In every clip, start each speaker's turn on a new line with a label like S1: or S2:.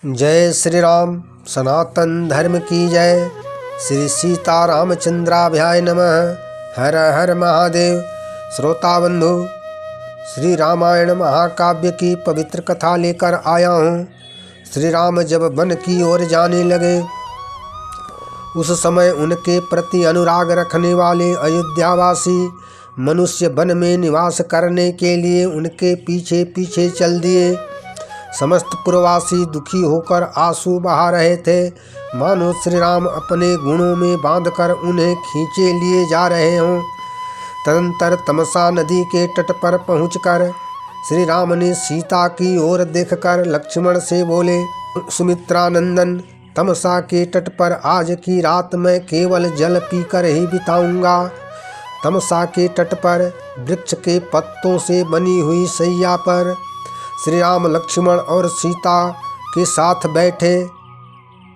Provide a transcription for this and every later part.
S1: जय श्री राम। सनातन धर्म की जय। श्री सीता रामचंद्राभ्याय नमः। हर हर महादेव। श्रोता बंधु, श्री रामायण महाकाव्य की पवित्र कथा लेकर आया हूँ। श्री राम जब वन की ओर जाने लगे, उस समय उनके प्रति अनुराग रखने वाले अयोध्यावासी मनुष्य वन में निवास करने के लिए उनके पीछे पीछे चल दिए। समस्त पुरवासी दुखी होकर आंसू बहा रहे थे, मानो श्री राम अपने गुणों में बांधकर उन्हें खींचे लिए जा रहे हों। तदंतर तमसा नदी के तट पर पहुंचकर श्री राम ने सीता की ओर देखकर लक्ष्मण से बोले, सुमित्रा नंदन, तमसा के तट पर आज की रात मैं केवल जल पीकर ही बिताऊंगा। तमसा के तट पर वृक्ष के पत्तों से बनी हुई सैया पर श्री राम लक्ष्मण और सीता के साथ बैठे।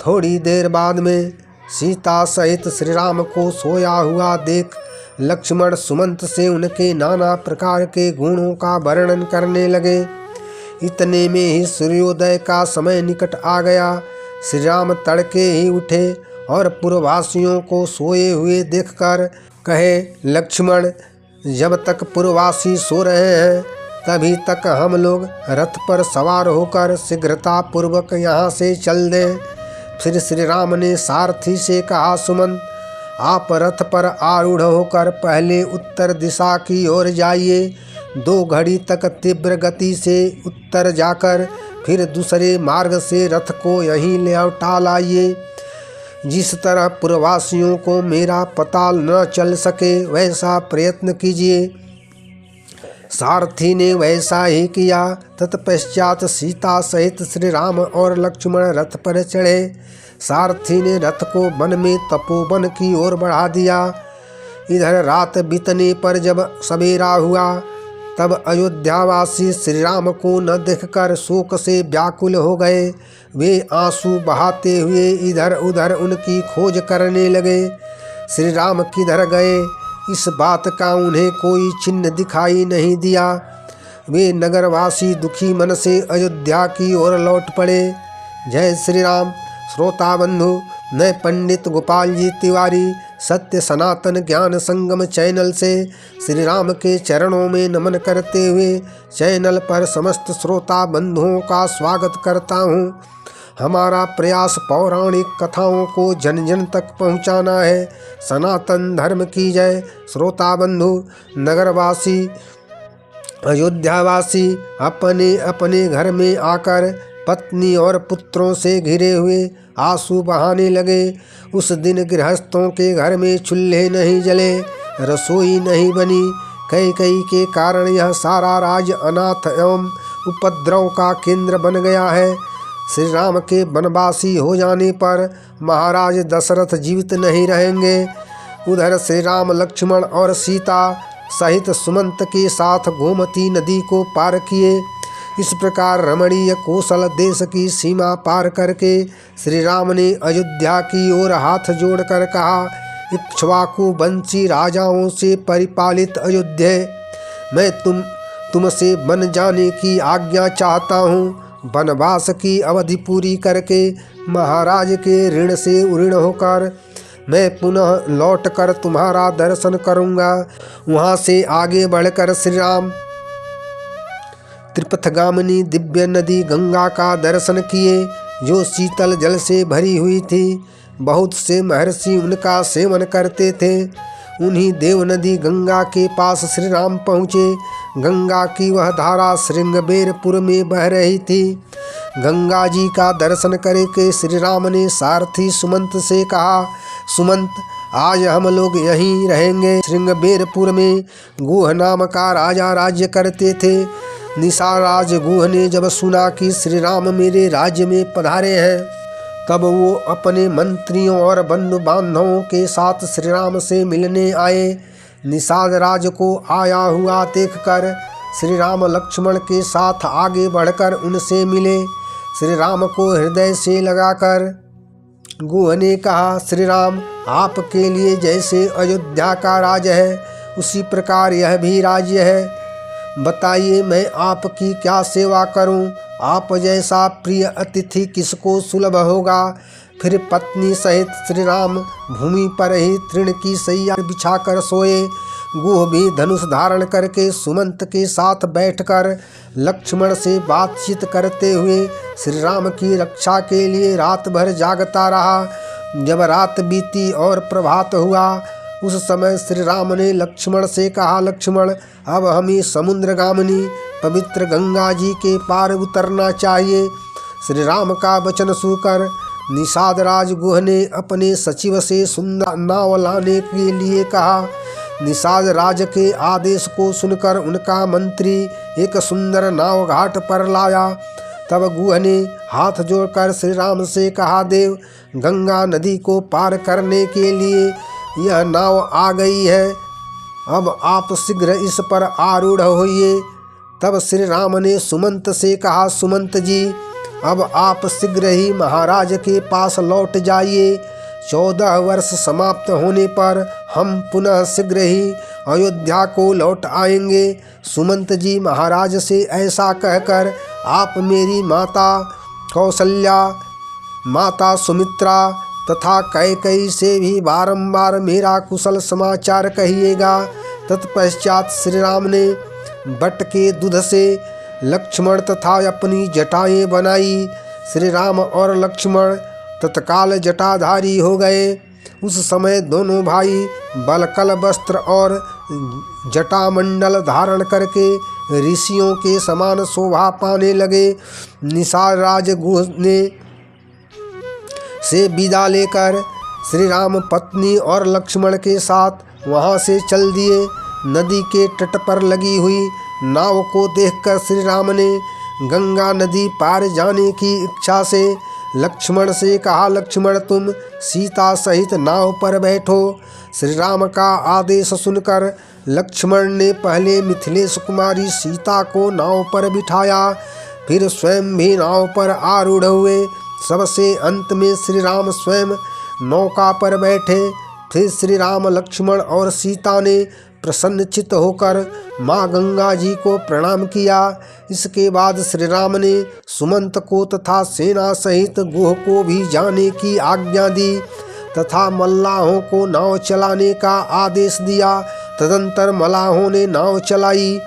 S1: थोड़ी देर बाद में सीता सहित श्री राम को सोया हुआ देख लक्ष्मण सुमंत से उनके नाना प्रकार के गुणों का वर्णन करने लगे। इतने में ही सूर्योदय का समय निकट आ गया। श्री राम तड़के ही उठे और पुरवासियों को सोए हुए देखकर कहे, लक्ष्मण, जब तक पुरवासी सो रहे हैं तभी तक हम लोग रथ पर सवार होकर शीघ्रता पूर्वक यहाँ से चल दें। फिर श्री राम ने सारथी से कहा, सुमंत, आप रथ पर आरूढ़ होकर पहले उत्तर दिशा की ओर जाइए। 2 घड़ी तक तीव्र गति से उत्तर जाकर फिर दूसरे मार्ग से रथ को यहीं लौटा लाइए। जिस तरह पुरवासियों को मेरा पता न चल सके वैसा प्रयत्न कीजिए। सारथी ने वैसा ही किया। तत्पश्चात सीता सहित श्री राम और लक्ष्मण रथ पर चढ़े। सारथी ने रथ को वन में तपोवन की ओर बढ़ा दिया। इधर रात बीतने पर जब सवेरा हुआ तब अयोध्यावासी श्री राम को न देखकर शोक से व्याकुल हो गए। वे आंसू बहाते हुए इधर उधर उनकी खोज करने लगे। श्री राम किधर गए इस बात का उन्हें कोई चिन्ह दिखाई नहीं दिया। वे नगरवासी दुखी मन से अयोध्या की ओर लौट पड़े। जय श्री राम। श्रोता बंधु, मैं पंडित गोपाल जी तिवारी सत्य सनातन ज्ञान संगम चैनल से श्री राम के चरणों में नमन करते हुए चैनल पर समस्त श्रोता बंधुओं का स्वागत करता हूँ। हमारा प्रयास पौराणिक कथाओं को जन जन तक पहुँचाना है। सनातन धर्म की जय। श्रोता बंधु, नगरवासी अयोध्यावासी अपने अपने घर में आकर पत्नी और पुत्रों से घिरे हुए आंसू बहाने लगे। उस दिन गृहस्थों के घर में चूल्हे नहीं जले, रसोई नहीं बनी। कई के कारण यह सारा राज्य अनाथ एवं उपद्रव का केंद्र बन गया है। श्री राम के वनवासी हो जाने पर महाराज दशरथ जीवित नहीं रहेंगे। उधर श्री राम लक्ष्मण और सीता सहित सुमंत के साथ गोमती नदी को पार किए। इस प्रकार रमणीय कौशल देश की सीमा पार करके श्री राम ने अयोध्या की ओर हाथ जोड़कर कहा, इक्ष्वाकु वंशी राजाओं से परिपालित अयोध्या, मैं तुमसे वन जाने की आज्ञा चाहता हूँ। वनवास की अवधि पूरी करके महाराज के ऋण से उऋण होकर मैं पुनः लौटकर तुम्हारा दर्शन करूँगा। वहाँ से आगे बढ़कर श्री राम त्रिपथगामिनी दिव्य नदी गंगा का दर्शन किए, जो शीतल जल से भरी हुई थी। बहुत से महर्षि उनका सेवन करते थे। उन्हीं देव नदी गंगा के पास श्री राम पहुँचे। गंगा की वह धारा श्रृंगबेरपुर में बह रही थी। गंगा जी का दर्शन करके श्री राम ने सारथी सुमंत से कहा, सुमंत, आज हम लोग यहीं रहेंगे। श्रृंगबेरपुर में गुह नाम का राजा राज्य करते थे। निशाराज गुह ने जब सुना कि श्री राम मेरे राज्य में पधारे हैं, तब वो अपने मंत्रियों और बंधु बांधवों के साथ श्री राम से मिलने आए। निषाद राज को आया हुआ देखकर श्री राम लक्ष्मण के साथ आगे बढ़कर उनसे मिले। श्री राम को हृदय से लगाकर गुह ने कहा, श्री राम, आपके लिए जैसे अयोध्या का राज्य है उसी प्रकार यह भी राज्य है। बताइए मैं आपकी क्या सेवा करूं? आप जैसा प्रिय अतिथि किसको सुलभ होगा। फिर पत्नी सहित श्री राम भूमि पर ही तृण की सैया बिछाकर सोए। गुह भी धनुष धारण करके सुमंत के साथ बैठकर लक्ष्मण से बातचीत करते हुए श्री राम की रक्षा के लिए रात भर जागता रहा। जब रात बीती और प्रभात हुआ, उस समय श्री राम ने लक्ष्मण से कहा, लक्ष्मण, अब हमें समुद्रगामिनी पवित्र गंगा जी के पार उतरना चाहिए। श्री राम का वचन सुनकर निषाद राज गुह ने अपने सचिव से सुंदर नाव लाने के लिए कहा। निषाद राज के आदेश को सुनकर उनका मंत्री एक सुंदर नाव घाट पर लाया। तब गुह ने हाथ जोड़कर श्री राम से कहा, देव, गंगा नदी को पार करने के लिए यह नाव आ गई है, अब आप शीघ्र इस पर आरूढ़ होइए। तब श्री राम ने सुमंत से कहा, सुमंत जी, अब आप शीघ्र ही महाराज के पास लौट जाइए। 14 वर्ष समाप्त होने पर हम पुनः शीघ्र ही अयोध्या को लौट आएंगे। सुमंत जी, महाराज से ऐसा कहकर आप मेरी माता कौशल्या, माता सुमित्रा तथा कैकेयी से भी बारंबार मेरा कुशल समाचार कहिएगा। तत्पश्चात श्री राम ने बट के दूध से लक्ष्मण तथा अपनी जटाएं बनाई। श्री राम और लक्ष्मण तत्काल जटाधारी हो गए। उस समय दोनों भाई बलकल वस्त्र और जटामंडल धारण करके ऋषियों के समान शोभा पाने लगे। निषाद राज गुह ने से विदा लेकर श्री राम पत्नी और लक्ष्मण के साथ वहां से चल दिए। नदी के तट पर लगी हुई नाव को देखकर श्री राम ने गंगा नदी पार जाने की इच्छा से लक्ष्मण से कहा, लक्ष्मण, तुम सीता सहित नाव पर बैठो। श्री राम का आदेश सुनकर लक्ष्मण ने पहले मिथिलेश कुमारी सीता को नाव पर बिठाया, फिर स्वयं भी नाव पर आरूढ़ हुए। सबसे अंत में श्री राम स्वयं नौका पर बैठे। फिर श्री राम, लक्ष्मण और सीता ने प्रसन्नचित्त होकर माँ गंगा जी को प्रणाम किया। इसके बाद श्री राम ने सुमंत को तथा सेना सहित गुह को भी जाने की आज्ञा दी तथा मल्लाहों को नाव चलाने का आदेश दिया। तदंतर मल्लाहों ने नाव चलाई।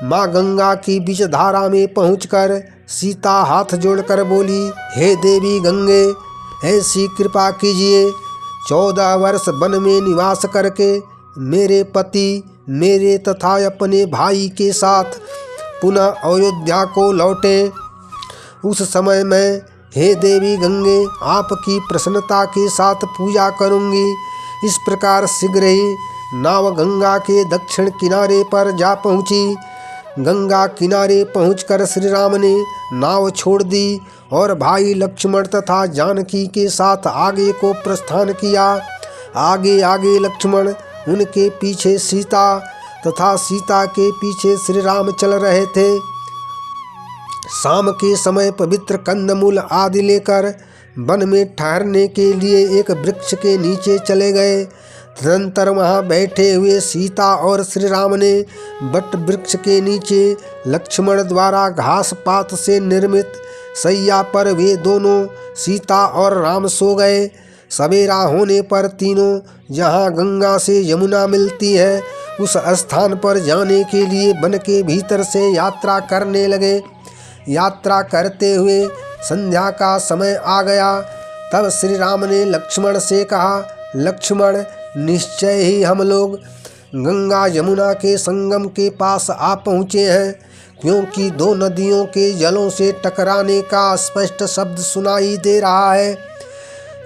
S1: माँ गंगा की बीच धारा में पहुंचकर सीता हाथ जोड़कर बोली, हे देवी गंगे, ऐसी कृपा कीजिए, 14 वर्ष वन में निवास करके मेरे पति मेरे तथा अपने भाई के साथ पुनः अयोध्या को लौटे। उस समय मैं, हे देवी गंगे, आपकी प्रसन्नता के साथ पूजा करूंगी। इस प्रकार शीघ्र ही नाव गंगा के दक्षिण किनारे पर जा पहुंची। गंगा किनारे पहुंचकर श्री राम ने नाव छोड़ दी और भाई लक्ष्मण तथा जानकी के साथ आगे को प्रस्थान किया। आगे आगे लक्ष्मण, उनके पीछे सीता तथा सीता के पीछे श्री राम चल रहे थे। शाम के समय पवित्र कंदमूल आदि लेकर वन में ठहरने के लिए एक वृक्ष के नीचे चले गए। तदंतर वहां बैठे हुए सीता और श्री राम ने बट वृक्ष के नीचे लक्ष्मण द्वारा घास पात से निर्मित सैया पर वे दोनों सीता और राम सो गए। सवेरा होने पर तीनों जहाँ गंगा से यमुना मिलती है उस स्थान पर जाने के लिए वन के भीतर से यात्रा करने लगे। यात्रा करते हुए संध्या का समय आ गया। तब श्री राम ने लक्ष्मण से कहा, लक्ष्मण, निश्चय ही हम लोग गंगा यमुना के संगम के पास आ पहुँचे हैं, क्योंकि दो नदियों के जलों से टकराने का स्पष्ट शब्द सुनाई दे रहा है।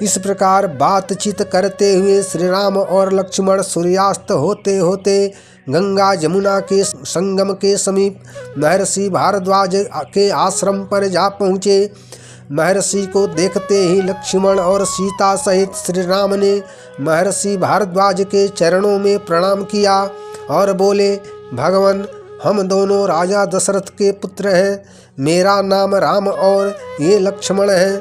S1: इस प्रकार बातचीत करते हुए श्री राम और लक्ष्मण सूर्यास्त होते होते गंगा यमुना के संगम के समीप महर्षि भारद्वाज के आश्रम पर जा पहुँचे। महर्षि को देखते ही लक्ष्मण और सीता सहित श्री राम ने महर्षि भारद्वाज के चरणों में प्रणाम किया और बोले, भगवान, हम दोनों राजा दशरथ के पुत्र हैं। मेरा नाम राम और ये लक्ष्मण हैं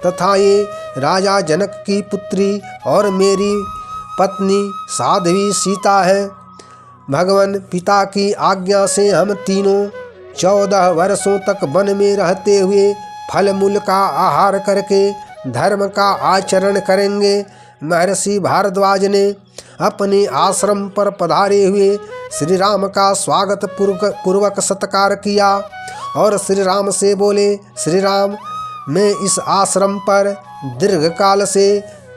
S1: तथा ये राजा जनक की पुत्री और मेरी पत्नी साध्वी सीता है। भगवान, पिता की आज्ञा से हम तीनों 14 वर्षों तक वन में रहते हुए फल मूल का आहार करके धर्म का आचरण करेंगे। महर्षि भारद्वाज ने अपने आश्रम पर पधारे हुए श्री राम का स्वागत पूर्वक सत्कार किया और श्री राम से बोले, श्री राम, मैं इस आश्रम पर दीर्घकाल से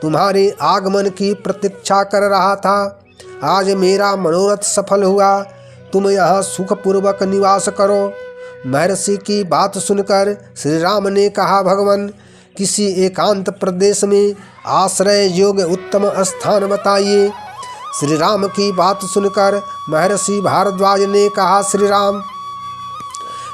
S1: तुम्हारे आगमन की प्रतीक्षा कर रहा था। आज मेरा मनोरथ सफल हुआ। तुम यहाँ सुखपूर्वक निवास करो। महर्षि की बात सुनकर श्री राम ने कहा, भगवान, किसी एकांत प्रदेश में आश्रय योग्य उत्तम स्थान बताइए। श्री राम की बात सुनकर महर्षि भारद्वाज ने कहा, श्री राम,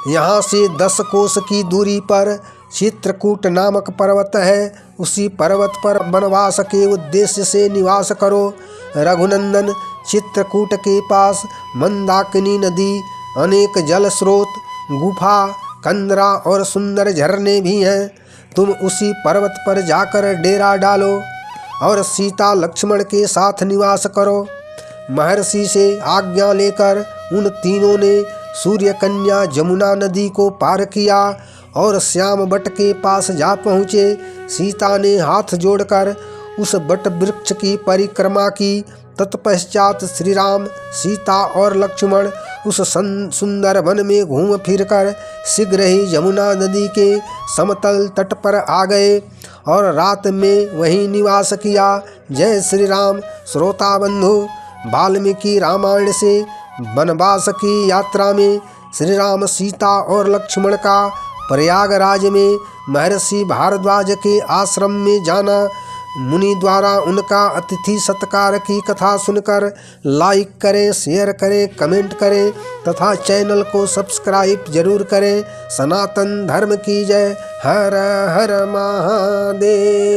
S1: यहाँ से 10 कोस की दूरी पर चित्रकूट नामक पर्वत है। उसी पर्वत पर वनवास के उद्देश्य से निवास करो। रघुनंदन, चित्रकूट के पास मंदाकिनी नदी, अनेक जल स्रोत, गुफा, कंदरा और सुंदर झरने भी हैं। तुम उसी पर्वत पर जाकर डेरा डालो और सीता लक्ष्मण के साथ निवास करो। महर्षि से आज्ञा लेकर उन तीनों ने सूर्य कन्या जमुना नदी को पार किया और श्याम बट के पास जा पहुँचे। सीता ने हाथ जोड़कर उस बट वृक्ष की परिक्रमा की। तत्पश्चात श्री राम, सीता और लक्ष्मण उस सुंदर वन में घूम फिरकर शीघ्र ही यमुना नदी के समतल तट पर आ गए और रात में वहीं निवास किया। जय श्री राम। श्रोता बंधु, वाल्मीकि रामायण से वनवास की यात्रा में श्री राम, सीता और लक्ष्मण का प्रयागराज में महर्षि भारद्वाज के आश्रम में जाना, मुनि द्वारा उनका अतिथि सत्कार की कथा सुनकर लाइक करें, शेयर करें, कमेंट करें तथा चैनल को सब्सक्राइब जरूर करें। सनातन धर्म की जय। हर हर महादेव।